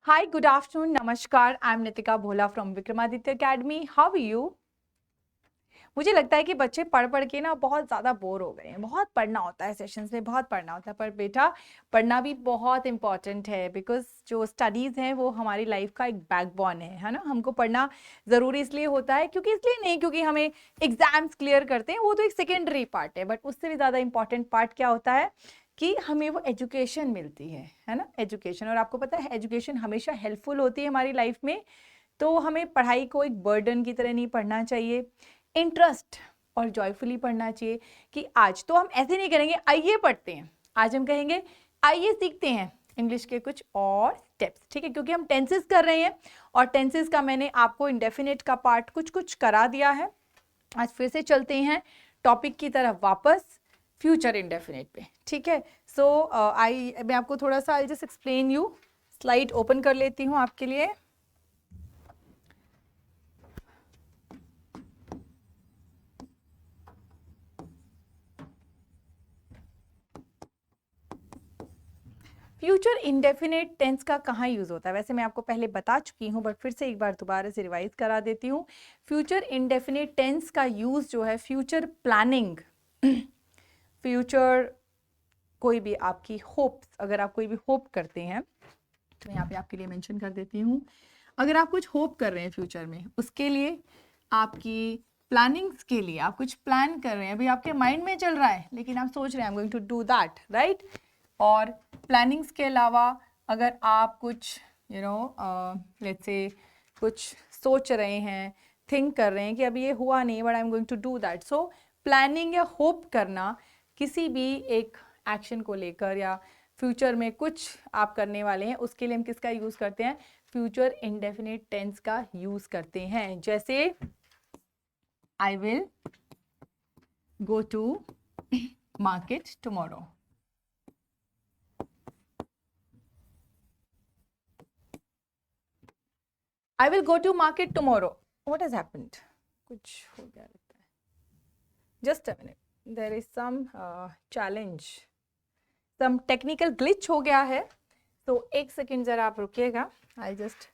Hi, good afternoon, Namaskar. I'm Nitika Bhola from Vikramaditya Academy. How are you? मुझे लगता है कि बच्चे पढ़ के ना बहुत ज़्यादा बोर हो गए हैं। बहुत पढ़ना होता है, सेशंस में बहुत पढ़ना होता है, पर बेटा पढ़ना भी बहुत इम्पॉर्टेंट है, बिकॉज जो स्टडीज़ हैं वो हमारी लाइफ का एक बैकबोन है ना। हमको पढ़ना ज़रूरी इसलिए होता है इसलिए नहीं क्योंकि हमें एग्जाम्स क्लियर करते हैं, वो तो एक सेकेंडरी पार्ट है, बट उससे भी ज़्यादा इंपॉर्टेंट पार्ट क्या होता है कि हमें वो एजुकेशन मिलती है ना, एजुकेशन। और आपको पता है एजुकेशन हमेशा हेल्पफुल होती है हमारी लाइफ में। तो हमें पढ़ाई को एक बर्डन की तरह नहीं पढ़ना चाहिए, इंटरेस्ट और जॉयफुली पढ़ना चाहिए कि आज तो हम ऐसे नहीं करेंगे आइए पढ़ते हैं, आज हम कहेंगे आइए सीखते हैं इंग्लिश के कुछ और स्टेप्स, ठीक है, क्योंकि हम टेंसेस कर रहे हैं और टेंसेस का मैंने आपको इंडेफिनिट का पार्ट कुछ करा दिया है। आज फिर से चलते हैं टॉपिक की तरफ वापस, फ्यूचर इंडेफिनिट पे, ठीक है। सो मैं आपको थोड़ा सा I just explain you, slide open कर लेती हूँ आपके लिए। फ्यूचर इंडेफिनिट टेंस का कहाँ यूज होता है, वैसे मैं आपको पहले बता चुकी हूँ, बट फिर से एक बार दोबारा से रिवाइज करा देती हूँ। फ्यूचर इंडेफिनिट टेंस का यूज जो है फ्यूचर प्लानिंग, फ्यूचर कोई भी आपकी होप्स, अगर आप कोई भी होप करते हैं तो यहाँ पे आपके लिए मेंशन कर देती हूँ। अगर आप कुछ होप कर रहे हैं फ्यूचर में, उसके लिए आपकी प्लानिंग्स के लिए आप कुछ प्लान कर रहे हैं, अभी आपके माइंड में चल रहा है लेकिन आप सोच रहे हैं I am going to do that, right. और प्लानिंग्स के अलावा अगर आप कुछ लेट्स से कुछ सोच रहे हैं, थिंक कर रहे हैं कि अभी ये हुआ नहीं but I am going to do that, so planning या होप करना किसी भी एक एक्शन को लेकर या फ्यूचर में कुछ आप करने वाले हैं, उसके लिए हम किसका यूज़ करते हैं, फ्यूचर इंडेफिनिट टेंस का यूज़ करते हैं। जैसे I will go to market tomorrow, I will go to market tomorrow. What has happened? कुछ हो गया लगता है. Just a minute. There is some challenge. Some technical glitch हो गया है. तो एक सेकेंड जरा आप रुकिएगा. I'll just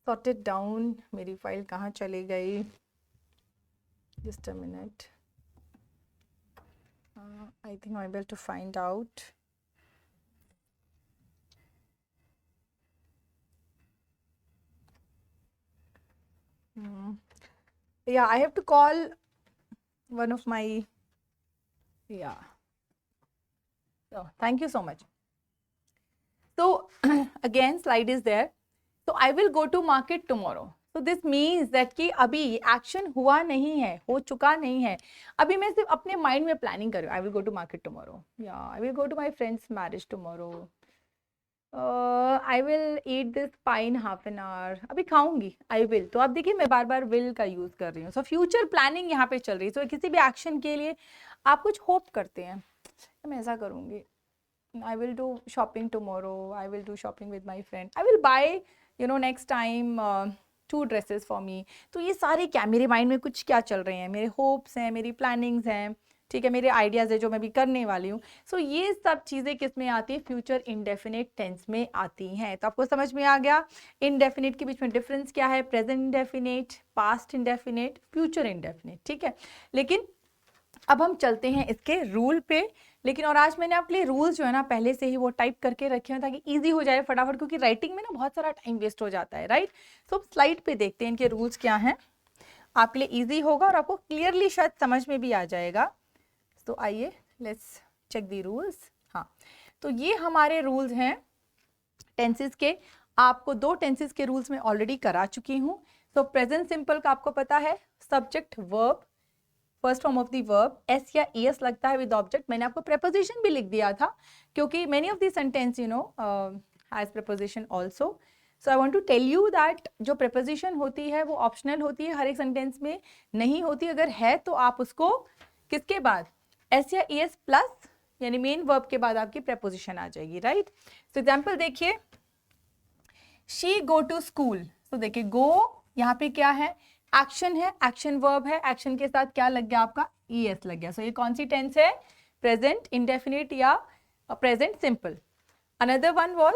sort it down. मेरी फाइल कहाँ चली गई? Just a minute. I think I'm able to find out. Yeah, I have to call one of my, yeah. So thank you so much. So again slide is there. So I will go to market tomorrow. So this means that कि अभी action हुआ नहीं है, हो चुका नहीं है, अभी मैं सिर्फ अपने माइंड में प्लानिंग कर रही हूँ। I will go to market tomorrow. Yeah, I will go to my friend's marriage tomorrow. I will eat this pie in half an hour. अभी खाऊंगी, I will. तो आप देखिए मैं बार बार will का यूज कर रही हूँ। So फ्यूचर प्लानिंग यहाँ पे चल रही है। So किसी भी एक्शन के लिए आप कुछ होप करते हैं, मैं ऐसा करूंगी, I will do shopping tomorrow. I will do shopping with my friend. I will buy, next time 2 dresses for me. तो ये सारे क्या मेरे माइंड में कुछ क्या चल रहे हैं, मेरे होप्स हैं, मेरी प्लानिंग्स हैं, ठीक है, मेरे आइडियाज़ है जो मैं भी करने वाली हूँ। सो ये सब चीज़ें किस में आती है, फ्यूचर इंडेफिनिट टेंस में आती हैं। तो आपको समझ में आ गया इंडेफिनिट के बीच में डिफरेंस क्या है, present indefinite, past indefinite, future indefinite, ठीक है। लेकिन अब हम चलते हैं इसके रूल पे, लेकिन और आज मैंने आपके लिए रूल्स जो है ना पहले से ही वो टाइप करके रखे हैं ताकि इजी हो जाए फटाफट, क्योंकि राइटिंग में ना बहुत सारा टाइम वेस्ट हो जाता है, राइट। सो स्लाइड पे देखते हैं इनके रूल्स क्या हैं, आपके लिए इजी होगा और आपको क्लियरली शायद समझ में भी आ जाएगा। तो आइए लेट्स चेक दी रूल्स। हाँ, तो ये हमारे रूल्स हैं टेंसेस के। आपको 2 टेंसेस के रूल्स में ऑलरेडी करा चुकी हूँ। तो प्रेजेंट सिंपल का आपको पता है, subject verb, first form of the verb S या ईएस लगता है विद ऑब्जेक्ट। मैंने आपको प्रेपोजिशन भी लिख दिया था क्योंकि many of the sentence has preposition also. So I want to tell you that जो प्रेपोजिशन होती है वो ऑप्शनल होती है, हर एक सेंटेंस में नहीं होती। अगर है तो आप उसको किसके बाद, एस या ईएस प्लस यानी मेन वर्ब के बाद आपकी प्रेपोजिशन आ जाएगी, राइट। तो एग्जाम्पल देखिए, शी गो टू स्कूल। तो देखिए गो यहाँ पे क्या है, एक्शन है, एक्शन वर्ब है, एक्शन के साथ क्या लग गया आपका, ईएस लग गया। सो ये कौन सी टेंस है, प्रेजेंट इंडेफिनिट या present simple. Another one was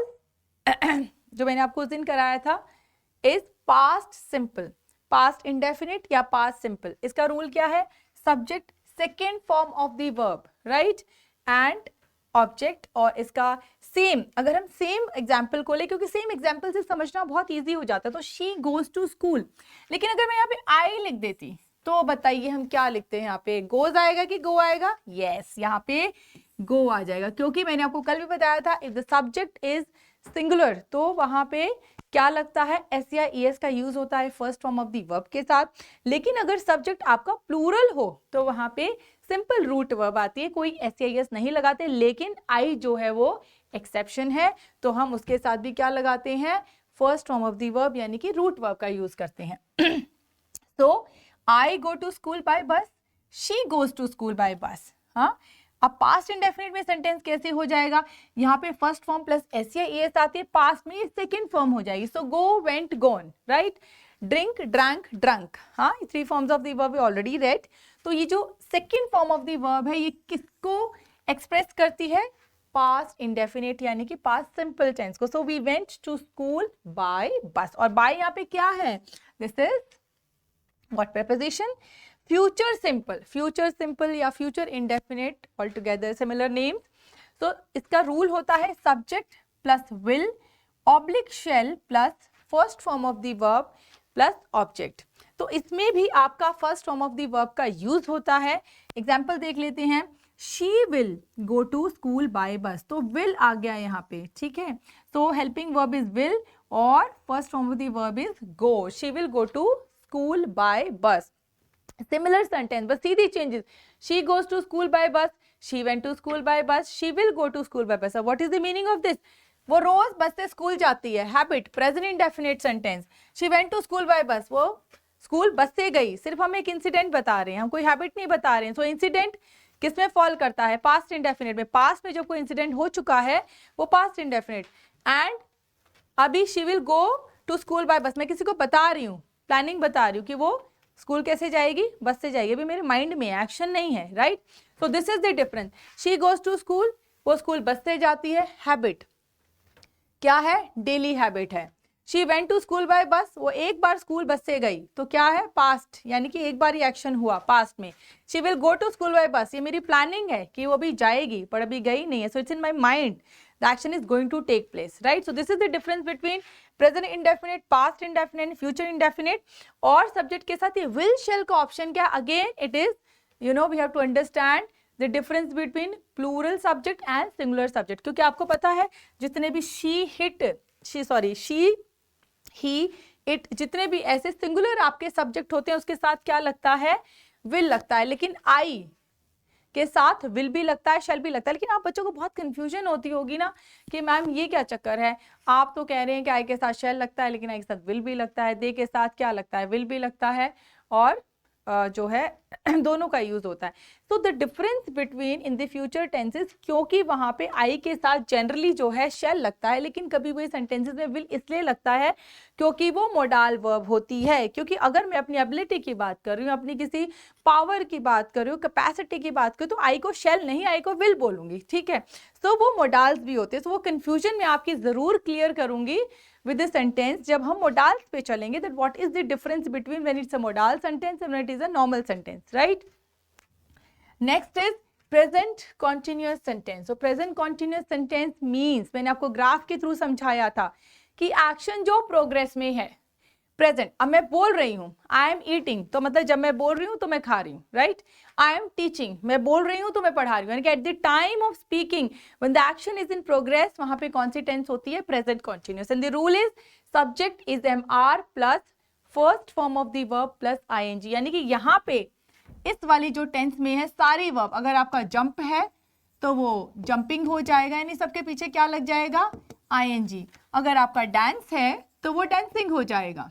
जो मैंने आपको उस दिन कराया था, is past simple, past indefinite या पास्ट सिंपल। इसका रूल क्या है? Subject second form of the verb, right, and object. और इसका सेम, अगर हम सेम एग्जाम्पल को ले, क्योंकि सेम एग्जाम्पल से समझना बहुत ईजी हो जाता है, तो शी गोज टू स्कूल। लेकिन अगर मैं यहाँ पे आई लिख देती तो बताइए हम क्या लिखते हैं यहाँ पे? गोज आएगा कि गो आएगा? यस, यहाँ पे गो आ जाएगा, क्योंकि मैंने आपको कल भी बताया था if the subject is singular तो वहां पे क्या लगता है? एस या ईएस का यूज होता है first form of the verb के साथ। लेकिन अगर सब्जेक्ट आपका प्लूरल हो तो वहां पे सिंपल रूट वर्ब आती है, कोई एस या ईएस नहीं लगाते। लेकिन आई जो है वो एक्सेप्शन है, तो हम उसके साथ भी क्या लगाते हैं? First form of the verb यानी कि रूट वर्ब का यूज करते हैं। तो I go to school by bus, she goes to school by bus. हाँ, अब पास्ट इंडेफिनिट में सेंटेंस कैसे हो जाएगा? यहाँ पे फर्स्ट फॉर्म प्लस एस या एस आती है, पास्ट में सेकंड फॉर्म हो जाएगी। So go, went, gone, right. Drink, drank, drunk. हाँ, three forms of the verb already read. तो ये जो second form of the verb है ये किसको एक्सप्रेस करती है? पास्ट इंडेफिनिट यानी कि पास्ट सिंपल टेंस को। So we went to school by bus. और बाय यहाँ पे क्या है? This is what preposition? Future simple, future simple या future indefinite, all together similar names. तो इसका रूल होता है subject plus will oblique shall plus first form of the verb plus object. तो इसमें भी आपका first form of the verb का यूज होता है। एग्जाम्पल देख लेते हैं। She will go to school by bus, तो विल आ गया यहाँ पे, ठीक है। So helping verb is will और first form of the verb is go. She will go to school by bus. Similar sentence, बस सीधी changes. She goes to school by bus. She went to school by bus. She will go to school by bus. So what is the meaning of this? वो रोज बस से school जाती है। Habit, present indefinite sentence. She went to school by bus. वो school bus से गई। सिर्फ हम एक इंसिडेंट बता रहे हैं, हम कोई हैबिट नहीं बता रहे हैं। सो इंसिडेंट किस में फॉल करता है? पास्ट इंडेफिनिट में। पास्ट में जब कोई इंसिडेंट हो चुका है वो पास्ट इंडेफिनिट। एंड अभी she will go to school by bus, मैं किसी को बता रही हूँ, प्लानिंग बता रही हूँ कि वो स्कूल कैसे जाएगी? बस से जाएगी। अभी मेरे माइंड में एक्शन नहीं है, right. So this is the difference. She goes to school, वो स्कूल बस से जाती है। हैबिट क्या है? डेली हैबिट है। She went to school by bus, वो एक बार स्कूल बस से गई, तो क्या है? पास्ट, यानी कि एक बार ही एक्शन हुआ पास्ट में। She will go to school by bus, ये मेरी प्लानिंग है कि वो अभी जाएगी पर अभी गई नहीं है। So it's in my mind, the action is going to take place, right. So this is the difference between present indefinite, past indefinite, future indefinite. और सब्जेक्ट के साथ ये विल शेल का ऑप्शन क्या? Again it is, you know, we have to understand the difference between plural subject and singular subject. क्योंकि आपको पता है जितने भी शी, ही, इट, जितने भी ऐसे सिंगुलर आपके सब्जेक्ट होते हैं उसके साथ क्या लगता है? विल लगता है। लेकिन आई के साथ विल भी लगता है, शेल भी लगता है। लेकिन आप बच्चों को बहुत कंफ्यूजन होती होगी ना कि मैम ये क्या चक्कर है, आप तो कह रहे हैं कि आई के साथ शेल लगता है लेकिन आई के साथ विल भी लगता है, दे के साथ क्या लगता है? विल भी लगता है, और जो है दोनों का यूज होता है। तो the difference between in the future tenses, क्योंकि वहां पे आई के साथ जनरली जो है शेल लगता है, लेकिन कभी भी सेंटेंसेस में विल इसलिए लगता है क्योंकि वो मोडाल वर्ब होती है। क्योंकि अगर मैं अपनी एबिलिटी की बात कर रही हूँ, अपनी किसी पावर की बात कर रही हूँ, कैपेसिटी की बात करूँ, तो आई को शेल नहीं, आई को विल बोलूंगी, ठीक है। सो वो मोडाल्स भी होते हैं। सो वो कंफ्यूजन में आपकी जरूर क्लियर करूंगी with the sentence जब हम modals पे चलेंगे, that what is the difference between when it's a modal sentence and when it is a normal sentence, right? Next is present continuous sentence. So present continuous sentence means, मैंने आपको graph के through समझाया था कि action जो progress में है, present. अब मैं बोल रही हूँ आई एम ईटिंग, तो मतलब जब मैं बोल रही हूँ तो मैं खा रही हूँ, राइट। आई एम टीचिंग, मैं बोल रही हूँ तो मैं पढ़ा रही हूँ, यानी कि at the time of speaking when the action is in progress, वहां पे कौन सी टेंस होती है? Present continuous. And the rule is subject is MR plus first form of the verb plus ING। यानी कि यहाँ पे इस वाली जो टेंस में है सारी वर्ब, अगर आपका जंप है तो वो जंपिंग हो जाएगा, यानी सबके पीछे क्या लग जाएगा? ING। अगर आपका डांस है तो वो डांसिंग हो जाएगा,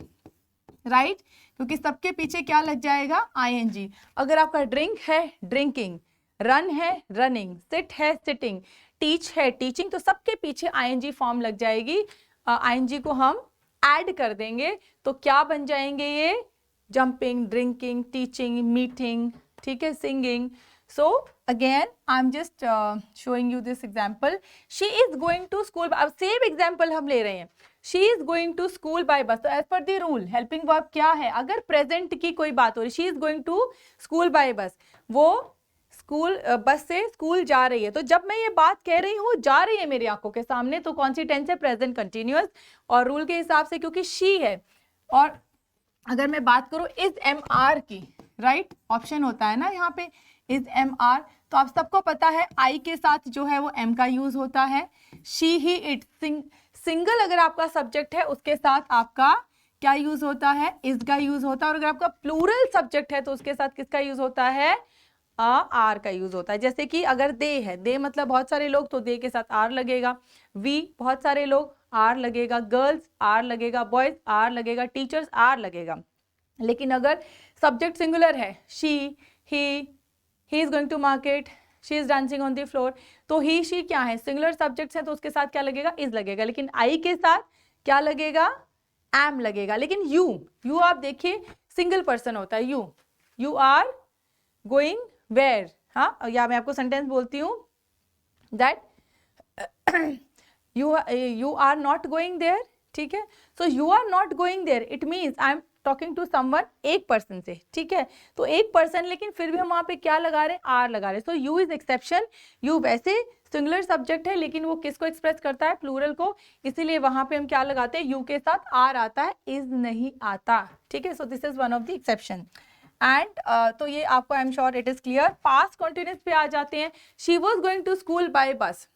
राइट, क्योंकि सबके पीछे क्या लग जाएगा? ING। अगर आपका ड्रिंक है, ड्रिंकिंग, रन है, रनिंग, सिट है, सिटिंग, टीच है, टीचिंग, तो सबके पीछे ING फॉर्म लग जाएगी। ING को हम ऐड कर देंगे तो क्या बन जाएंगे ये? जंपिंग, ड्रिंकिंग, टीचिंग, मीटिंग, ठीक है, singing. So again I'm just showing you this example. She is going to school. अब same example हम ले रहे हैं. She is going to school by bus. तो as per the rule helping verb क्या है? अगर present की कोई बात हो रही, she is going to school by bus, वो स्कूल बस से स्कूल जा रही है. तो जब मैं ये बात कह रही हूँ जा रही है मेरी आंखों के सामने, तो कौन सी टेंस है? Present continuous. और रूल के हिसाब से क्योंकि शी है, और अगर मैं बात करूँ इज एम आर की, राइट, ऑप्शन होता है ना यहाँ पे इज एम आर, तो आप सबको पता है आई के साथ जो है वो एम का यूज होता है. शी ही इट, सिंगल अगर आपका सब्जेक्ट है उसके साथ आपका क्या यूज होता है? इज का यूज होता है. और अगर आपका प्लूरल सब्जेक्ट है तो उसके साथ किसका यूज होता है? आर का यूज होता है. जैसे कि अगर दे है, दे मतलब बहुत सारे लोग, तो दे के साथ आर लगेगा. वी बहुत सारे लोग, आर लगेगा. गर्ल्स आर लगेगा. बॉयज आर लगेगा. टीचर्स आर लगेगा. लेकिन अगर सब्जेक्ट सिंगुलर है, she, he is going to market, she is dancing on the floor, तो ही शी क्या है? सिंगुलर सब्जेक्ट्स हैं तो उसके साथ क्या लगेगा? इज लगेगा. लेकिन आई के साथ क्या लगेगा? एम लगेगा. लेकिन यू आप देखिए सिंगल पर्सन होता है. You are going where. हाँ, या मैं आपको सेंटेंस बोलती हूँ that you are not going there. ठीक है, so you are not going there it means I am talking to someone, एक पर्सन से. ठीक है, तो एक पर्सन, लेकिन फिर भी हम वहां पे क्या लगा रहे हैं? आर लगा रहे हैं. So you is exception. You वैसे सिंगुलर सब्जेक्ट है लेकिन वो किसको एक्सप्रेस करता है? प्लूरल को. इसीलिए वहां पे हम क्या लगाते हैं? यू के साथ आर आता है, इज नहीं आता. ठीक है, so this is one of the exception. And तो ये आपको I am sure it is clear. Past continuous पे आ जाते हैं. She was going to school by bus.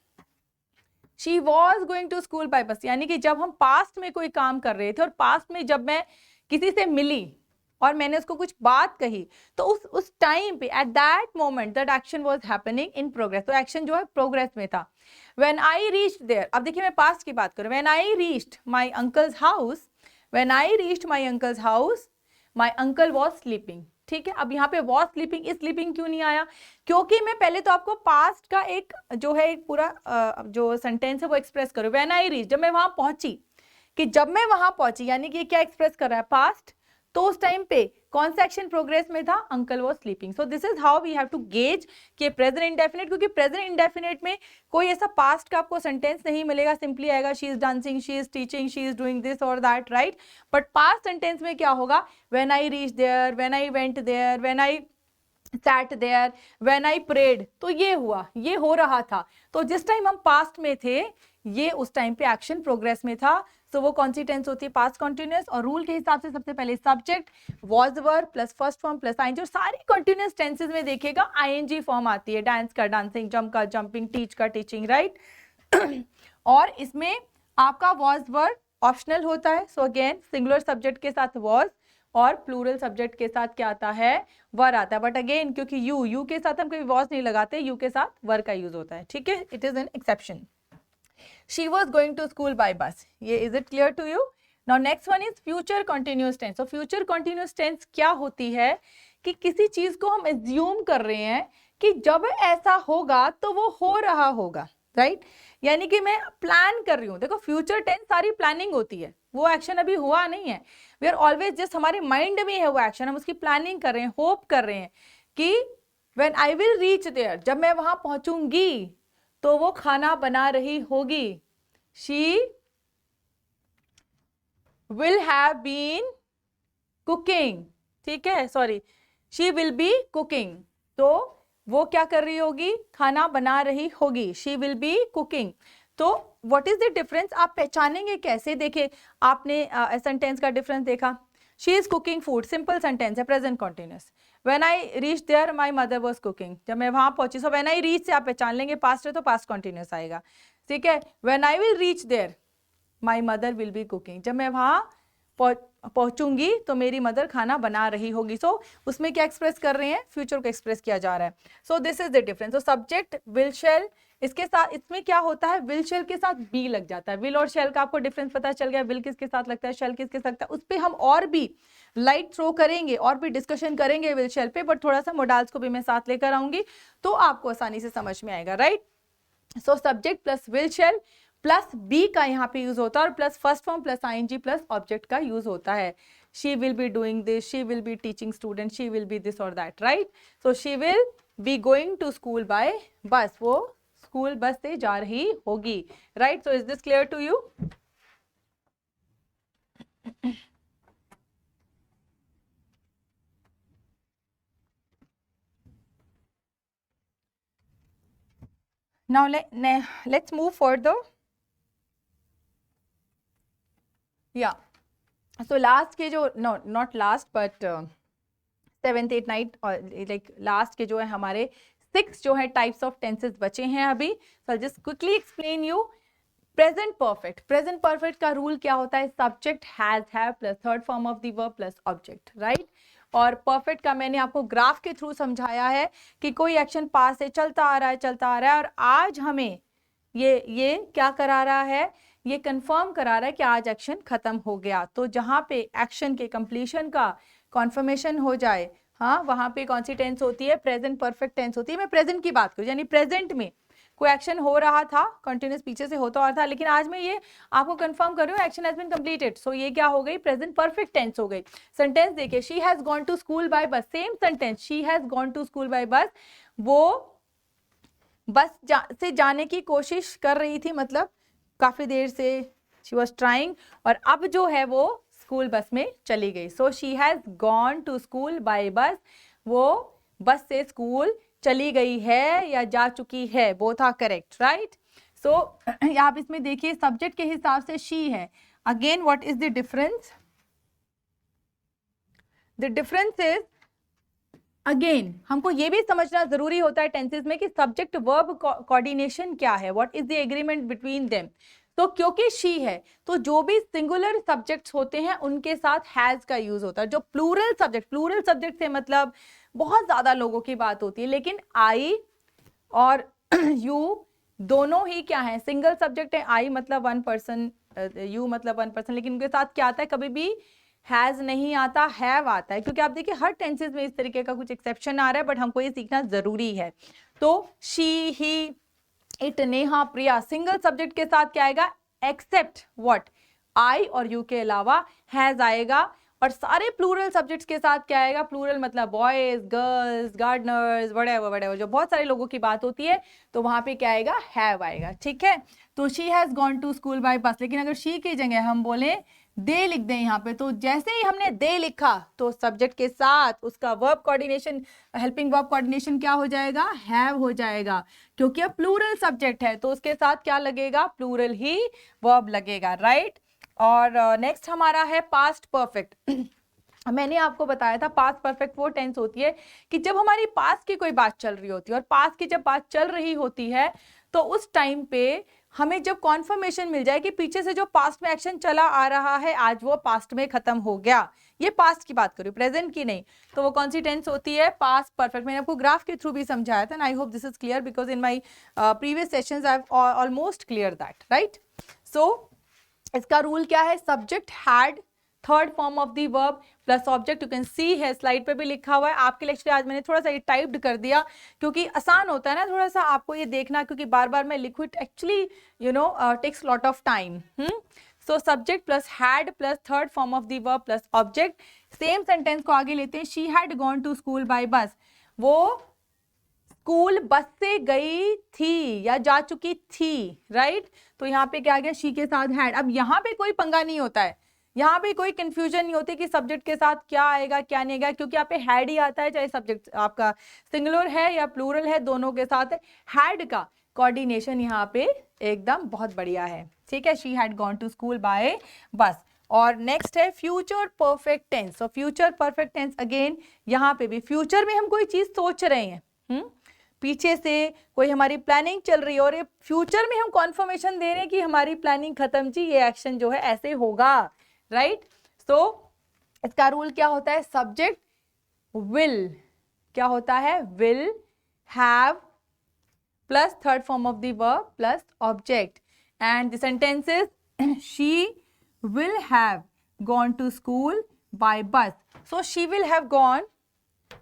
She was going to school by bus, यानी कि जब हम पास्ट में कोई काम कर रहे थे और पास्ट में जब मैं किसी से मिली और मैंने उसको कुछ बात कही, तो उस टाइम पे at that moment that action was happening in progress. तो एक्शन जो है प्रोग्रेस में था. व्हेन आई रीच्ड देयर, अब देखिए मैं पास्ट की बात करूं. When I reached my uncles house, when I reached my uncles house my uncle was sleeping. ठीक है, अब यहाँ पे वॉज स्लीपिंग, इज स्लीपिंग क्यों नहीं आया? क्योंकि मैं पहले तो आपको पास्ट का एक जो है एक पूरा जो सेंटेंस है वो एक्सप्रेस करूं. व्हेन आई रीच, जब मैं वहां पहुंची, कि जब मैं वहां पहुंची यानी कि क्या एक्सप्रेस कर रहा है? पास्ट. तो उस टाइम पे कौन सा एक्शन प्रोग्रेस में था? Uncle was sleeping. So this is how we have to gauge कि प्रेजेंट इंडेफिनिट, क्योंकि प्रेजेंट इंडेफिनिट में कोई ऐसा पास्ट का आपको सेंटेंस नहीं मिलेगा. सिंपली आएगा she is dancing, she is teaching, she is doing this और that, right. But past sentence में क्या होगा? When I reach there, when I went there, when I sat there, when I prayed. तो ये हुआ, ये हो रहा था. तो जिस टाइम हम पास्ट में थे ये उस टाइम पे एक्शन प्रोग्रेस में था. सो वो कौन सी टेंस होती है? Past continuous. और रूल के हिसाब से सबसे पहले subject was verb plus first form plus ING. और सारी कॉन्टिन्यूअस टेंसेज में देखिएगा आईएनजी फॉर्म आती है. डांस का डांसिंग, जंप का जंपिंग, टीच का टीचिंग, राइट. और इसमें आपका वॉज वर्ब ऑप्शनल होता है. सो अगेन सिंगुलर सब्जेक्ट के साथ वॉज और प्लूरल सब्जेक्ट के साथ क्या आता है? वर आता है. बट अगेन क्योंकि यू के साथ हम कभी वॉज नहीं लगाते, यू के साथ वर का यूज होता है. ठीक है, it is an exception. She was going to school by bus. ये is it clear to you? Now next one is future continuous tense. So future continuous tense क्या होती है? कि किसी चीज को हम एज्यूम कर रहे हैं कि जब ऐसा होगा तो वो हो रहा होगा, राइट. यानी कि मैं प्लान कर रही हूँ. देखो फ्यूचर टेंस सारी प्लानिंग होती है, वो एक्शन अभी हुआ नहीं है. वी आर ऑलवेज जस्ट हमारे माइंड में है वो एक्शन, हम उसकी प्लानिंग कर रहे हैं, होप कर रहे हैं कि when I will reach there, जब मैं वहां पहुंचूंगी तो वो खाना बना रही होगी. She will have been cooking. ठीक है, sorry, she will be cooking. तो वो क्या कर रही होगी? खाना बना रही होगी. She will be cooking. तो व्हाट इज द डिफरेंस? आप पहचानेंगे कैसे? देखिए आपने सेंटेंस का डिफरेंस देखा. She is cooking food, simple sentence है, present continuous. When I reach there my mother was cooking, जब मैं वहां पहुंची. सो व्हेन आई रीच से आप पहचान लेंगे पास्ट है तो पास्ट कॉन्टिन्यूअस आएगा. ठीक है, when I will reach there my mother will be cooking, जब मैं वहां पहुंचूंगी तो मेरी मदर खाना बना रही होगी. सो उसमें क्या एक्सप्रेस कर रहे हैं? फ्यूचर को एक्सप्रेस किया जा रहा है. So this is the difference. So subject will shell, इसके साथ इसमें क्या होता है? विल शेल के साथ बी लग जाता है. विल और शेल का आपको डिफरेंस पता चल गया. विल किसके साथ लगता है, शेल किसके साथ लगता है. उस पर हम और भी लाइट थ्रो करेंगे और भी डिस्कशन करेंगे विल शेल पे, बट थोड़ा सा मोडाल्स को भी मैं साथ लेकर आऊंगी तो आपको आसानी से समझ में आएगा, right. So subject plus will shall plus be का यहाँ पे यूज होता है और plus first form plus ING plus object का यूज होता है. She will be doing this, she will be teaching student, she will be this और that, right. So she will be going to school by bus, वो school bus से जा रही होगी, right? So is this clear to you? Now let's move further. Yeah. So last के जो no not last but 7th 8th 9th और like last के जो है हमारे 6 जो है types of tenses बचे हैं अभी. So I'll just quickly explain you. Present perfect. Present perfect का rule क्या होता है? Subject has have plus third form of the verb plus object, right? और परफेक्ट का मैंने आपको ग्राफ के थ्रू समझाया है कि कोई एक्शन पास से चलता आ रहा है और आज हमें ये क्या करा रहा है, ये कंफर्म करा रहा है कि आज एक्शन खत्म हो गया. तो जहाँ पे एक्शन के कंप्लीशन का कॉन्फर्मेशन हो जाए, हाँ, वहाँ पे कौन सी टेंस होती है? प्रेजेंट परफेक्ट टेंस होती है. मैं प्रेजेंट की बात करूँ, यानी प्रेजेंट में कोई एक्शन हो रहा था, कंटिन्यूस पीछे से होता आ रहा था, लेकिन आज मैं ये आपको कंफर्म कर रही हूँ एक्शन हैज बीन कंप्लीटेड. सो ये क्या हो गई? प्रेजेंट परफेक्ट टेंस हो गई. सेंटेंस देखिए, she has gone to school by bus. Same sentence, she has gone to school by bus. वो बस से जाने की कोशिश कर रही थी, मतलब काफी देर से शी वॉज ट्राइंग, और अब जो है वो स्कूल बस में चली गई. So she has gone to school by bus. वो बस से स्कूल चली गई है या जा चुकी है, बोथ आर करेक्ट, राइट? सो आप इसमें देखिए सब्जेक्ट के हिसाब से शी है. Again what is the difference? The difference is, again हमको ये भी समझना जरूरी होता है टेंसेस में कि सब्जेक्ट वर्ब कोऑर्डिनेशन क्या है, what is the agreement between them. तो क्योंकि शी है तो जो भी सिंगुलर सब्जेक्ट्स होते हैं उनके साथ हैज का यूज होता है. जो प्लूरल सब्जेक्ट से मतलब बहुत ज्यादा लोगों की बात होती है, लेकिन आई और यू दोनों ही क्या है? सिंगल सब्जेक्ट है. आई मतलब वन पर्सन, यू मतलब वन पर्सन, लेकिन उनके साथ क्या आता है? कभी भी हैज नहीं आता, हैव आता है. क्योंकि आप देखिए हर टेंसेस में इस तरीके का कुछ एक्सेप्शन आ रहा है, बट हमको ये सीखना जरूरी है. तो she, he, it, Neha, Priya single subject के साथ क्या आएगा? Accept what? आई और यू के अलावा हैज आएगा. और सारे प्लूरल सब्जेक्ट्स के साथ क्या आएगा? प्लूरल मतलब बॉयज, गर्ल्स, गार्डनर्स, व्हाटएवर, जो बहुत सारे लोगों की बात होती है, तो वहां पे क्या आएगा? हैव आएगा. ठीक है, तो she has gone to school by bus. लेकिन अगर शी की जगह हम बोले दे लिख दें यहाँ पे, तो जैसे ही हमने दे लिखा तो सब्जेक्ट के साथ उसका verb coordination, helping verb coordination क्या हो जाएगा? हैव हो जाएगा. क्योंकि अब प्लूरल सब्जेक्ट है तो उसके साथ क्या लगेगा? प्लूरल ही वर्ब लगेगा, राइट? और नेक्स्ट हमारा है पास्ट परफेक्ट. मैंने आपको बताया था पास्ट परफेक्ट वो टेंस होती है कि जब हमारी पास्ट की कोई बात चल रही होती है, और पास्ट की जब बात चल रही होती है तो उस टाइम पे हमें जब कॉन्फर्मेशन मिल जाए कि पीछे से जो पास्ट में एक्शन चला आ रहा है आज वो पास्ट में खत्म हो गया. ये पास्ट की बात करूँ, प्रेजेंट की नहीं. तो वो कौन सी टेंस होती है? Past perfect. मैंने आपको ग्राफ के थ्रू भी समझाया था. I hope this is clear because in my previous sessions I have almost clear that, right? So इसका रूल क्या है? Subject had, third form of the verb plus object. You can see है, slide पे भी लिखा हुआ है. आपके लेक्चर आज मैंने थोड़ा सा ये टाइप्ड कर दिया क्योंकि आसान होता है ना थोड़ा सा आपको ये देखना, क्योंकि बार बार मैं लिखूँ it actually you know takes lot of time. So subject plus had plus third form of the verb plus object. Same sentence को आगे लेते हैं. She had gone to school by bus. वो स्कूल बस से गई थी या जा चुकी थी, राइट? तो यहाँ पे क्या आ गया? शी के साथ हैड. अब यहाँ पे कोई पंगा नहीं होता है, यहाँ पे कोई कंफ्यूजन नहीं होती कि सब्जेक्ट के साथ क्या आएगा क्या नहीं आएगा, क्योंकि यहाँ पे हैड ही आता है, चाहे सब्जेक्ट आपका सिंगुलर है या प्लूरल है, दोनों के साथ हैड का कोऑर्डिनेशन यहाँ पे एकदम बहुत बढ़िया है. ठीक है, she had gone to school by bus. और नेक्स्ट है future perfect tense. So future perfect tense again यहाँ पे भी फ्यूचर में हम कोई चीज सोच रहे हैं, पीछे से कोई हमारी प्लानिंग चल रही है और ये फ्यूचर में हम कॉन्फर्मेशन दे रहे हैं कि हमारी प्लानिंग खत्म जी, ये एक्शन जो है ऐसे होगा, राइट? सो इसका रूल क्या होता है? सब्जेक्ट विल क्या होता है? Will have plus third form of the verb plus object. And the sentence is she will have gone to school by bus. So she will have gone.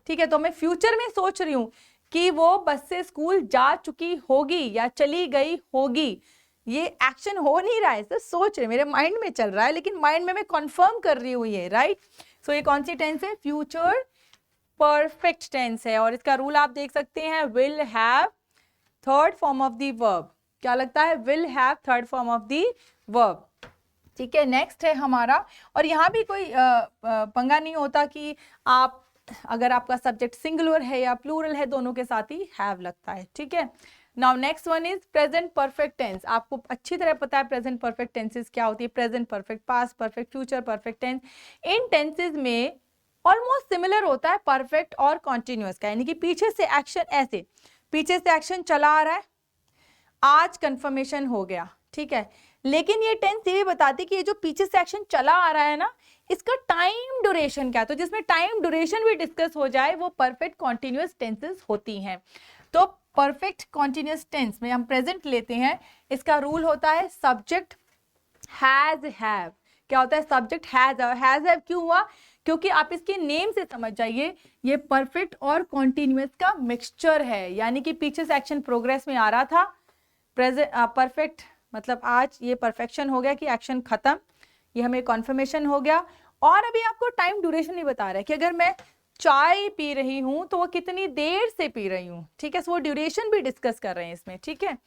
ठीक है, तो मैं फ्यूचर में सोच रही हूँ कि वो बस से स्कूल जा चुकी होगी या चली गई होगी. ये एक्शन हो नहीं रहा है, सिर्फ सोच रहे, मेरे माइंड में चल रहा है, लेकिन माइंड में मैं कंफर्म कर रही हूँ ये, राइट? सो ये कौन सी टेंस है? फ्यूचर परफेक्ट टेंस है और इसका रूल आप देख सकते हैं, will have third form of the verb. क्या लगता है? Will have third form of the verb. ठीक है, नेक्स्ट है हमारा, और यहाँ भी कोई पंगा नहीं होता कि आप अगर आपका सब्जेक्ट सिंगुलर है या प्लूरल है, दोनों के साथ ही हैव लगता है। ठीक है, now next one is present perfect tense. आपको अच्छी तरह पता है प्रेजेंट परफेक्ट टेंसेस क्या होती है, present perfect, past perfect, future perfect tense. इन टेंसेस में ऑलमोस्ट सिमिलर होता है परफेक्ट और कॉन्टिन्यूअस का, यानी कि पीछे से एक्शन, ऐसे पीछे से एक्शन चला आ रहा है, आज कंफर्मेशन हो गया। ठीक है, लेकिन ये टेंस ये भी बताती कि ये जो पीछे से एक्शन चला आ रहा है ना, इसका टाइम ड्यूरेशन क्या है, तो जिसमें टाइम ड्यूरेशन भी डिस्कस हो जाए वो परफेक्ट कॉन्टिन्यूअस टेंसेस होती हैं। तो परफेक्ट कॉन्टिन्यूअस टेंस में हम प्रेजेंट लेते हैं, इसका रूल होता है सब्जेक्ट हैज हैव। क्या होता है? सब्जेक्ट हैज हैव क्यों हुआ? क्योंकि आप इसके नेम से समझ जाइए, ये परफेक्ट और कॉन्टिन्यूअस का मिक्सचर है, यानी कि पीछे से एक्शन प्रोग्रेस में आ रहा था, प्रेजेंट परफेक्ट मतलब आज ये परफेक्शन हो गया कि एक्शन खत्म, ये हमें कॉन्फर्मेशन हो गया। और अभी आपको टाइम ड्यूरेशन नहीं बता रहा है कि अगर मैं चाय पी रही हूं तो वो कितनी देर से पी रही हूं। ठीक है, सो वो ड्यूरेशन भी डिस्कस कर रहे हैं इसमें। ठीक है,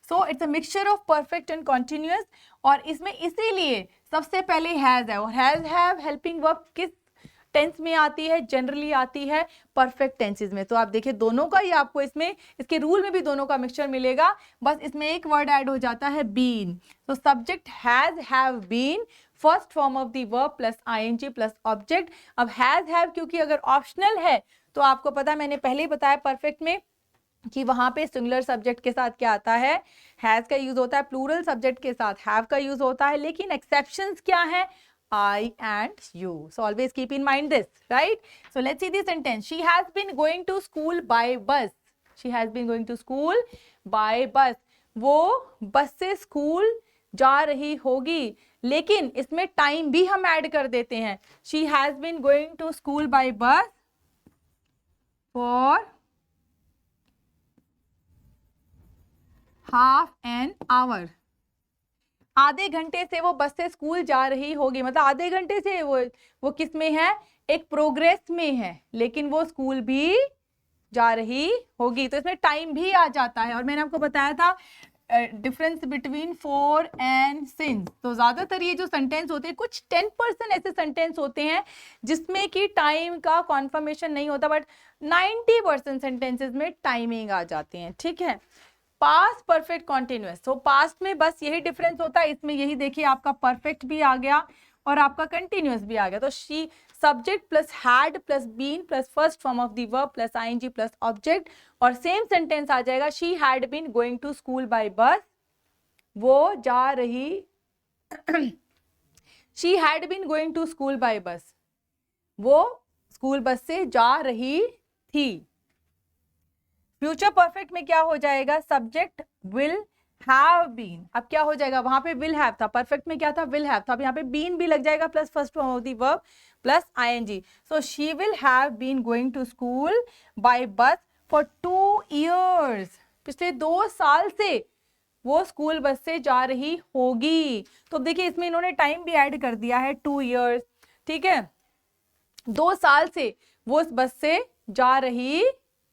so it's a mixture of perfect and continuous, और इसमें इसीलिए सबसे पहले हैज है, और हैज हैव हेल्पिंग वर्ब किस टेंस में आती है? जनरली आती है परफेक्ट टेंसेस में। तो आप देखिए दोनों का ही आपको इसमें, इसके रूल में भी दोनों का मिक्सचर मिलेगा, बस इसमें एक वर्ड ऐड हो जाता है बीन। तो subject has have been, first form of the verb plus ING plus object. अब हैज हैव क्योंकि अगर ऑप्शनल है तो आपको पता है, मैंने पहले ही बताया परफेक्ट में कि वहां पे सिंगुलर सब्जेक्ट के साथ क्या आता है? हैज का यूज होता है, प्लूरल सब्जेक्ट के साथ हैव का यूज होता है, लेकिन एक्सेप्शंस क्या है? I and you. So always keep in mind this, right? So let's see this sentence. She has been going to school by bus. She has been going to school by bus. वो बस से school जा रही होगी, लेकिन इसमें time भी हम ऐड कर देते हैं। She has been going to school by bus for half an hour. आधे घंटे से वो बस से स्कूल जा रही होगी, मतलब आधे घंटे से वो किस में है? एक प्रोग्रेस में है, लेकिन वो स्कूल भी जा रही होगी, तो इसमें टाइम भी आ जाता है। और मैंने आपको बताया था difference between for and since. तो ज्यादातर ये जो सेंटेंस होते हैं, कुछ 10% ऐसे सेंटेंस होते हैं जिसमें कि टाइम का कॉन्फर्मेशन नहीं होता, बट 90% सेंटेंसेस में टाइमिंग आ जाते हैं। ठीक है, पास्ट परफेक्ट कॉन्टिन्यूअस, तो पास्ट में बस यही डिफरेंस होता है, इसमें यही देखिए आपका परफेक्ट भी आ गया और आपका कंटिन्यूअस भी आ गया। तो she subject plus had plus been plus first form of the verb plus ING plus object, और सेम सेंटेंस आ जाएगा, she had been going to school by bus, वो जा रही she had been going to school by bus, वो school bus से जा रही थी। फ्यूचर परफेक्ट में क्या हो जाएगा? सब्जेक्ट विल हैव बीन, अब क्या हो जाएगा? वहां पे विल हैव था, परफेक्ट में क्या था? विल हैव था, अब यहाँ पे बीन भी लग जाएगा plus first form of the verb plus ING. So she will have been going to school by bus for 2 years, पिछले 2 साल से वो स्कूल बस से जा रही होगी। तो देखिए इसमें इन्होंने टाइम भी ऐड कर दिया है, 2 years। ठीक है, 2 साल से वो इस बस से जा रही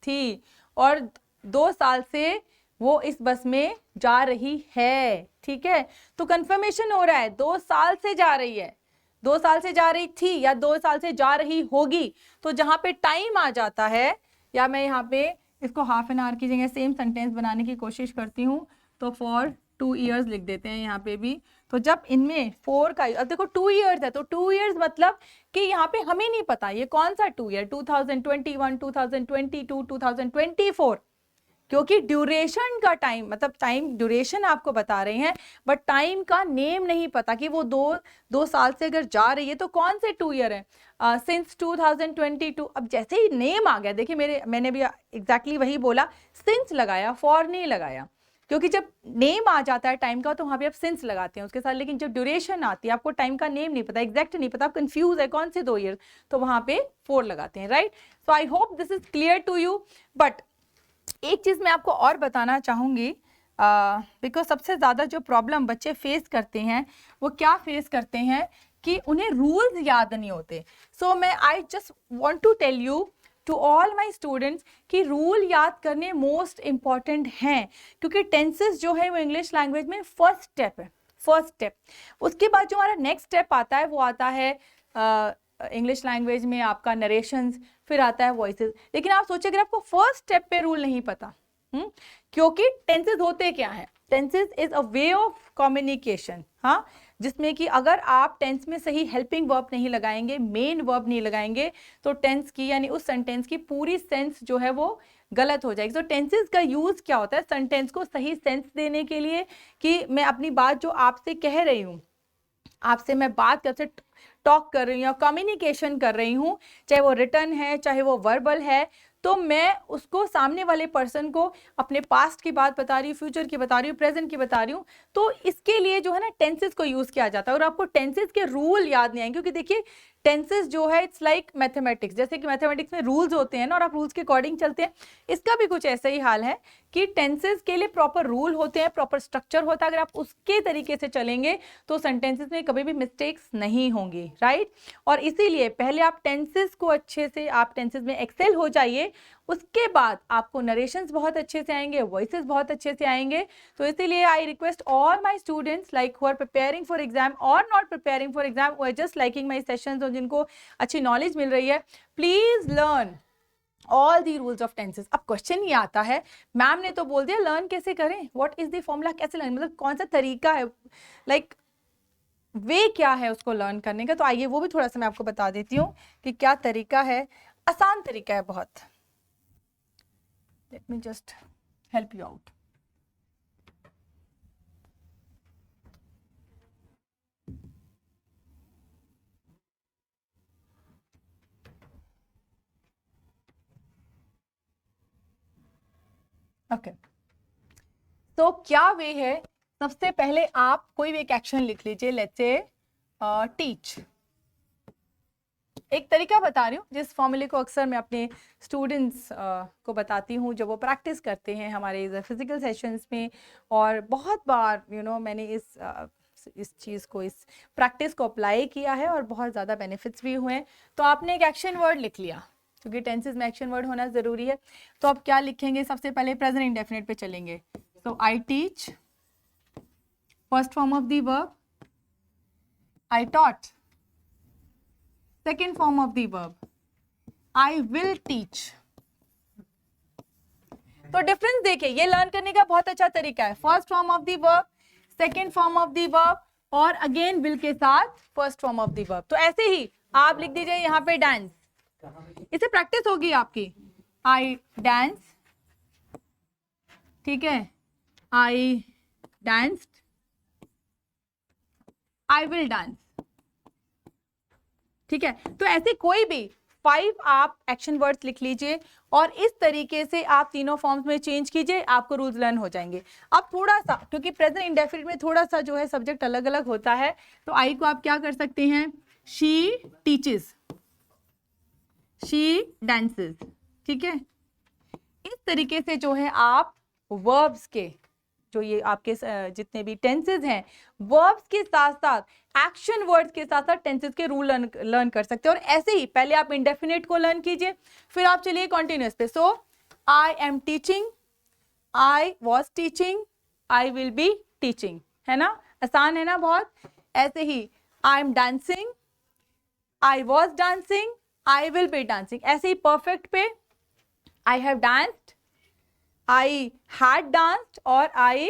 थी, और 2 साल से वो इस बस में जा रही है। ठीक है, तो कंफर्मेशन हो रहा है 2 साल से जा रही है, 2 साल से जा रही थी या 2 साल से जा रही होगी। तो जहां पे टाइम आ जाता है, या मैं यहाँ पे इसको हाफ एन आवर की जगह सेम सेंटेंस बनाने की कोशिश करती हूँ, तो फॉर 2 years लिख देते हैं यहाँ पे भी। तो जब इनमें 4 का, अब देखो 2 years है, तो 2 years मतलब कि यहाँ पे हमें नहीं पता ये कौन सा 2 year, 2021, 2022, 2024, क्योंकि ड्यूरेशन का टाइम, मतलब टाइम ड्यूरेशन आपको बता रहे हैं, बट टाइम का नेम नहीं पता कि वो 2 साल से अगर जा रही है तो कौन से 2 year है, सिंस 2022। अब जैसे ही नेम आ गया, देखिए मैंने भी एग्जैक्टली वही बोला, सिंस लगाया, फॉर नहीं लगाया, क्योंकि जब नेम आ जाता है टाइम का तो वहाँ पे आप सिंस लगाते हैं उसके साथ, लेकिन जब ड्यूरेशन आती है आपको टाइम का नेम नहीं पता, एग्जैक्ट नहीं पता, आप कंफ्यूज है कौन से 2 years, तो वहाँ पे 4 लगाते हैं, right. So I hope this is clear to you. But एक चीज़ मैं आपको और बताना चाहूँगी, बिकॉज सबसे ज़्यादा जो प्रॉब्लम बच्चे फेस करते हैं वो क्या फेस करते हैं कि उन्हें रूल्स याद नहीं होते। सो मैं I just want to tell you to all my students कि रूल याद करने मोस्ट इम्पॉर्टेंट हैं, क्योंकि टेंसेस जो है वो इंग्लिश लैंग्वेज में फर्स्ट स्टेप है, फर्स्ट स्टेप। उसके बाद जो हमारा नेक्स्ट स्टेप आता है वो आता है इंग्लिश लैंग्वेज में आपका नरेशंस, फिर आता है वॉइसेस। लेकिन आप सोचिए अगर आपको फर्स्ट स्टेप पे रूल नहीं पता, क्योंकि टेंसेस होते क्या है, tenses is a way of communication, हाँ, जिसमें कि अगर आप टेंस में सही हेल्पिंग वर्ब नहीं लगाएंगे, मेन वर्ब नहीं लगाएंगे, तो टेंस की यानी उस सेंटेंस की पूरी सेंस जो है वो गलत हो जाएगी। तो टेंसेस का यूज क्या होता है, सेंटेंस को सही सेंस देने के लिए, कि मैं अपनी बात जो आपसे कह रही हूँ, आपसे मैं बात करते टॉक कर रही हूँ, कम्युनिकेशन कर रही हूँ, चाहे वो रिटन है चाहे वो वर्बल है, तो मैं उसको सामने वाले पर्सन को अपने पास्ट की बात बता रही हूँ, फ्यूचर की बता रही हूँ, प्रेजेंट की बता रही हूँ। तो इसके लिए जो है ना टेंसेस को यूज किया जाता है। और आपको टेंसेस के रूल याद नहीं आएंगे, क्योंकि देखिए टेंसेस जो है इट्स लाइक मैथमेटिक्स, जैसे कि मैथमेटिक्स में रूल्स होते हैं ना और आप रूल्स के अकॉर्डिंग चलते हैं, इसका भी कुछ ऐसा ही हाल है कि टेंसेस के लिए प्रॉपर रूल होते हैं, प्रॉपर स्ट्रक्चर होता है। अगर आप उसके तरीके से चलेंगे तो सेंटेंसेस में कभी भी मिस्टेक्स नहीं होंगी, राइट। और इसीलिए पहले आप टेंसेस को अच्छे से, आप टेंसेस में एक्सेल हो जाइए, उसके बाद आपको नरेशंस बहुत अच्छे से आएंगे, वॉइसेस बहुत अच्छे से आएंगे। तो इसीलिए I request all my students like who are preparing for exam और not preparing for exam, who are just liking my sessions, और जिनको अच्छी नॉलेज मिल रही है, please learn all the rules of tenses. अब क्वेश्चन ये आता है, मैम ने तो बोल दिया लर्न कैसे करें, व्हाट इज द फॉर्मूला, कैसे लर्न, मतलब कौन सा तरीका है, लाइक वे क्या है उसको लर्न करने का। तो आइए वो भी थोड़ा सा मैं आपको बता देती हूँ कि क्या तरीका है। आसान तरीका है बहुत। Let me just help you out. Okay, तो क्या वे है, सबसे पहले आप कोई भी एक एक्शन लिख लीजिए, लेट्स से टीच। एक तरीका बता रही हूँ जिस फॉर्मूले को अक्सर मैं अपने स्टूडेंट्स को बताती हूँ जब वो प्रैक्टिस करते हैं हमारे फिजिकल सेशंस में, और बहुत बार मैंने इस चीज़ को, इस प्रैक्टिस को अप्लाई किया है और बहुत ज़्यादा बेनिफिट्स भी हुए हैं। तो आपने एक एक्शन वर्ड लिख लिया, क्योंकि टेंसेस में एक्शन वर्ड होना ज़रूरी है। तो आप क्या लिखेंगे, सबसे पहले प्रेजेंट इंडेफिनिट पे चलेंगे। तो I teach, first form of the verb, I taught, second form of the verb, I will teach. तो डिफरेंस देखिए, ये लर्न करने का बहुत अच्छा तरीका है। First form of the verb, second form of the verb, और अगेन विल के साथ first form of the verb. तो ऐसे ही आप लिख दीजिए यहाँ पे डांस, इसे प्रैक्टिस होगी आपकी। आई डांस, ठीक है, I danced, I will dance, ठीक है। तो ऐसे कोई भी 5 आप एक्शन वर्ड्स लिख लीजिए और इस तरीके से आप तीनों फॉर्म्स में चेंज कीजिए, आपको रूल्स लर्न हो जाएंगे। अब थोड़ा सा, क्योंकि प्रेजेंट इंडेफिनिट में थोड़ा सा जो है सब्जेक्ट अलग अलग होता है, तो आई को आप क्या कर सकते हैं, शी टीचेस, शी डांसेस, ठीक है। इस तरीके से जो है आप वर्ब्स के, जो ये आपके जितने भी टेंसेस हैं, वर्ब्स के साथ साथ एक्शन वर्ड्स के साथ साथ टेंसेस के रूल लर्न कर सकते हैं। और ऐसे ही पहले आप इंडेफिनिट को लर्न कीजिए, फिर आप चलिए कॉन्टिन्यूअस पे। So I am teaching, I was teaching, I will be teaching, है ना, आसान है ना बहुत। ऐसे ही I am dancing, I was dancing, I will be dancing. ऐसे ही परफेक्ट पे I have danced, I had danced और आई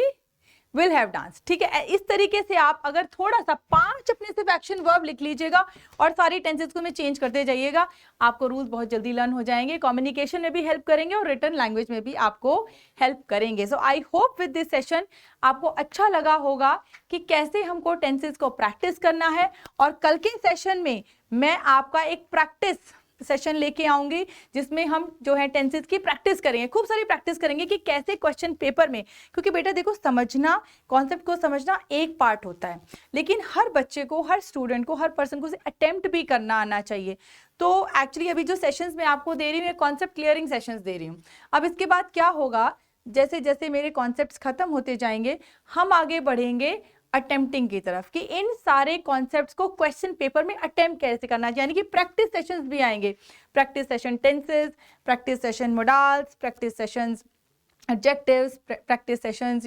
विल हैव डांस, ठीक है। इस तरीके से आप अगर थोड़ा सा 5 अपने सिर्फ एक्शन वर्ब लिख लीजिएगा और सारी टेंसेस को में चेंज करते जाइएगा, आपको रूल्स बहुत जल्दी लर्न हो जाएंगे, कम्युनिकेशन में भी हेल्प करेंगे और रिटन लैंग्वेज में भी आपको हेल्प करेंगे। So I hope with this session आपको अच्छा लगा होगा कि कैसे हमको टेंसेस को प्रैक्टिस करना है। और कल के सेशन में मैं आपका एक प्रैक्टिस सेशन लेके आऊंगी जिसमें हम जो है टेंसेस की प्रैक्टिस करेंगे, खूब सारी प्रैक्टिस करेंगे कि कैसे क्वेश्चन पेपर में, क्योंकि बेटा देखो समझना, कॉन्सेप्ट को समझना एक पार्ट होता है, लेकिन हर बच्चे को, हर स्टूडेंट को, हर पर्सन को उसे अटेम्प्ट भी करना आना चाहिए। तो एक्चुअली अभी जो सेशंस मैं आपको दे रही हूँ, कॉन्सेप्ट क्लियरिंग सेशंस दे रही हूँ। अब इसके बाद क्या होगा, जैसे जैसे मेरे कॉन्सेप्ट्स खत्म होते जाएंगे, हम आगे बढ़ेंगे अटेम्प्टिंग की तरफ, कि इन सारे कॉन्सेप्ट्स को क्वेश्चन पेपर में अटेम्प्ट कैसे करना है, यानी कि प्रैक्टिस सेशंस भी आएंगे, practice session tenses, practice session modals, practice sessions adjectives, practice sessions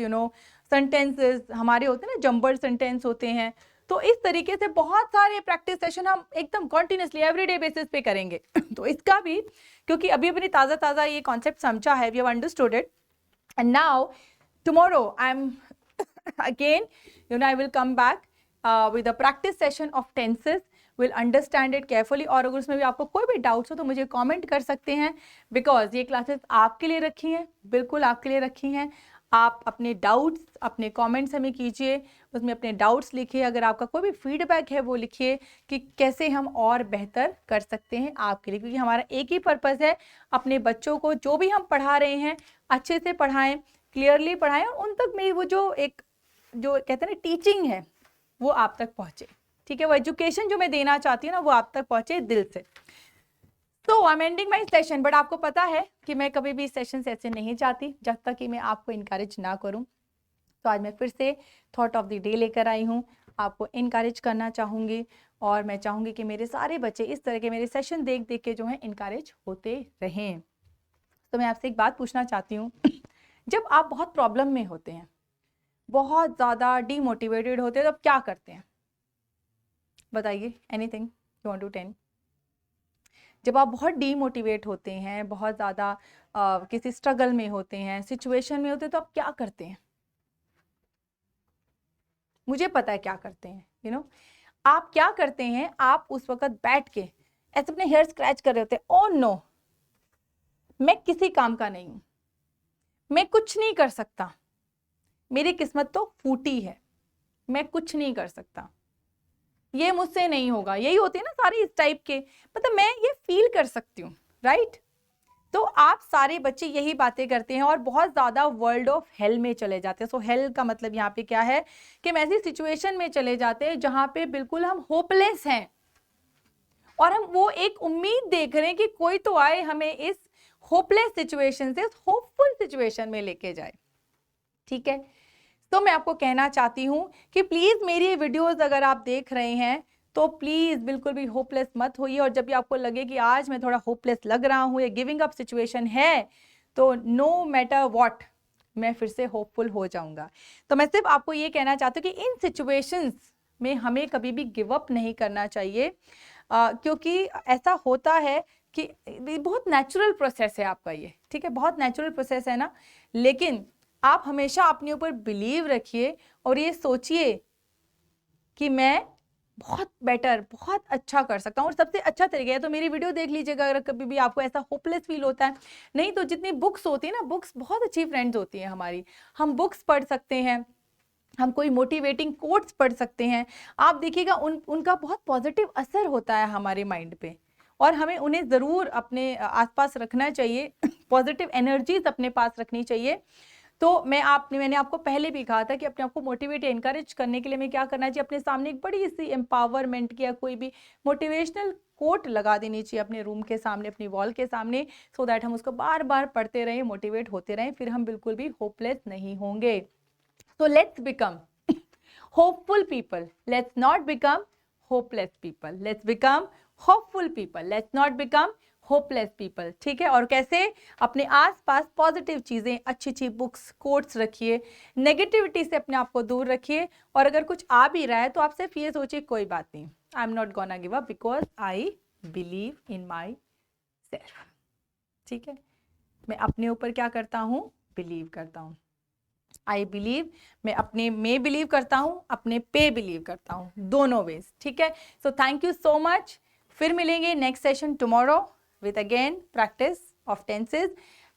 sentences हमारे होते हैं ना, जंबर्ड सेंटेंस होते हैं। तो इस तरीके से बहुत सारे प्रैक्टिस सेशन हम एकदम कॉन्टिन्यूसली एवरीडे बेसिस पे करेंगे। तो इसका भी, क्योंकि अभी अपनी ताज़ा ये कॉन्सेप्ट समझा है, we have understood it, and now tomorrow I am again I will come back with a practice session of tenses, will understand it carefully, और अगर उसमें भी आपको कोई भी डाउट्स हो तो मुझे कमेंट कर सकते हैं, बिकॉज ये क्लासेस आपके लिए रखी हैं, बिल्कुल आपके लिए रखी हैं। आप अपने डाउट्स अपने कमेंट्स हमें कीजिए, उसमें अपने डाउट्स लिखिए, अगर आपका कोई भी फीडबैक है वो लिखिए कि कैसे हम और बेहतर कर सकते हैं आपके लिए, क्योंकि हमारा एक ही पर्पज़ है, अपने बच्चों को जो भी हम पढ़ा रहे हैं अच्छे से पढ़ाएं, क्लियरली पढ़ाएं, उन तक मेरी वो जो कहते हैं ना टीचिंग है वो आप तक पहुंचे, ठीक है, वो एजुकेशन जो मैं देना चाहती हूँ ना वो आप तक पहुंचे दिल से। तो I am ending my session, but आपको पता है कि मैं कभी भी सेशन ऐसे नहीं चाहती जब तक कि मैं आपको इनकरेज ना करूँ। तो आज मैं फिर से थॉट ऑफ द डे लेकर आई हूँ, आपको इनकरेज करना चाहूँगी, और मैं चाहूँगी कि मेरे सारे बच्चे इस तरह के मेरे सेशन देख देख के जो है इनकरेज होते रहें। तो मैं आपसे एक बात पूछना चाहती हूँ, जब आप बहुत प्रॉब्लम में होते हैं, बहुत ज़्यादा डीमोटिवेटेड होते हैं, तो आप क्या करते हैं? बताइए, anything you want to tell. जब आप बहुत डीमोटिवेट होते हैं, बहुत ज़्यादा किसी स्ट्रगल में होते हैं, सिचुएशन में होते हैं, तो आप क्या करते हैं? मुझे पता है क्या करते हैं, आप क्या करते हैं, आप उस वक्त बैठ के ऐसे अपने हेयर स्क्रैच कर रहे होते हैं, ओ नो मैं किसी काम का नहीं हूँ, मैं कुछ नहीं कर सकता, मेरी किस्मत तो फूटी है, मैं कुछ नहीं कर सकता, ये मुझसे नहीं होगा, यही होते हैं ना सारे इस टाइप के, मतलब मैं ये फील कर सकती हूँ, राइट। तो आप सारे बच्चे यही बातें करते हैं और बहुत ज़्यादा वर्ल्ड ऑफ हेल में चले जाते हैं। सो हेल का मतलब यहाँ पे क्या है कि हम ऐसी सिचुएशन में चले जाते हैं जहाँ पे बिल्कुल हम होपलेस हैं, और हम वो एक उम्मीद देख रहे हैं कि कोई तो आए हमें इस होपलेस सिचुएशन से होपफुल सिचुएशन में लेके जाए, ठीक है। तो मैं आपको कहना चाहती हूँ कि प्लीज़ मेरी वीडियोस अगर आप देख रहे हैं तो प्लीज़ बिल्कुल भी होपलेस मत होइए, और जब भी आपको लगे कि आज मैं थोड़ा होपलेस लग रहा हूँ या गिविंग अप सिचुएशन है, तो नो मैटर व्हाट मैं फिर से होपफुल हो जाऊँगा। तो मैं सिर्फ आपको ये कहना चाहती हूँ कि इन सिचुएशंस में हमें कभी भी गिव अप नहीं करना चाहिए, क्योंकि ऐसा होता है कि बहुत नेचुरल प्रोसेस है आपका ये, ठीक है, बहुत नेचुरल प्रोसेस है ना, लेकिन आप हमेशा अपने ऊपर बिलीव रखिए और ये सोचिए कि मैं बहुत बेटर, बहुत अच्छा कर सकता हूँ, और सबसे अच्छा तरीका है तो मेरी वीडियो देख लीजिएगा अगर कभी भी आपको ऐसा होपलेस फील होता है। नहीं तो जितनी बुक्स होती है ना, बुक्स बहुत अच्छी फ्रेंड्स होती हैं हमारी, हम बुक्स पढ़ सकते हैं, हम कोई मोटिवेटिंग कोट्स पढ़ सकते हैं, आप देखिएगा उनका बहुत पॉजिटिव असर होता है हमारे माइंड पे, और हमें उन्हें ज़रूर अपने आसपास रखना चाहिए, पॉजिटिव एनर्जीज अपने पास रखनी चाहिए। तो मैंने आपको पहले भी कहा था कि अपने आप को मोटिवेट एनकरेज करने के लिए हमें क्या करना चाहिए, अपने सामने एक बड़ी सी एम्पावरमेंट की या कोई भी मोटिवेशनल कोट लगा देनी चाहिए अपने रूम के सामने, अपनी वॉल के सामने, सो दैट हम उसको बार बार पढ़ते रहें, मोटिवेट होते रहें, फिर हम बिल्कुल भी होपलेस नहीं होंगे। तो let's become hopeful people, let's not become hopeless people, let's become hopeful people, let's not become hopeless people, ठीक है। और कैसे? अपने आसपास पॉजिटिव चीज़ें, अच्छी अच्छी बुक्स, कोट्स रखिए, नेगेटिविटी से अपने आप को दूर रखिए, और अगर कुछ आ भी रहा है तो आप सिर्फ ये सोचिए कोई बात नहीं, I am not gonna give up because I believe in my self, ठीक है। मैं अपने ऊपर क्या करता हूँ? बिलीव करता हूँ। आई बिलीव, मैं अपने में बिलीव करता हूँ, अपने पे बिलीव करता हूँ, दोनों वेज, ठीक है। So thank you so much, फिर मिलेंगे next session tomorrow with again practice of tenses,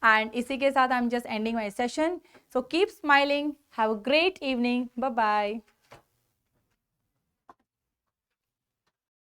and इसी के साथ I'm just ending my session. So keep smiling, have a great evening, bye bye.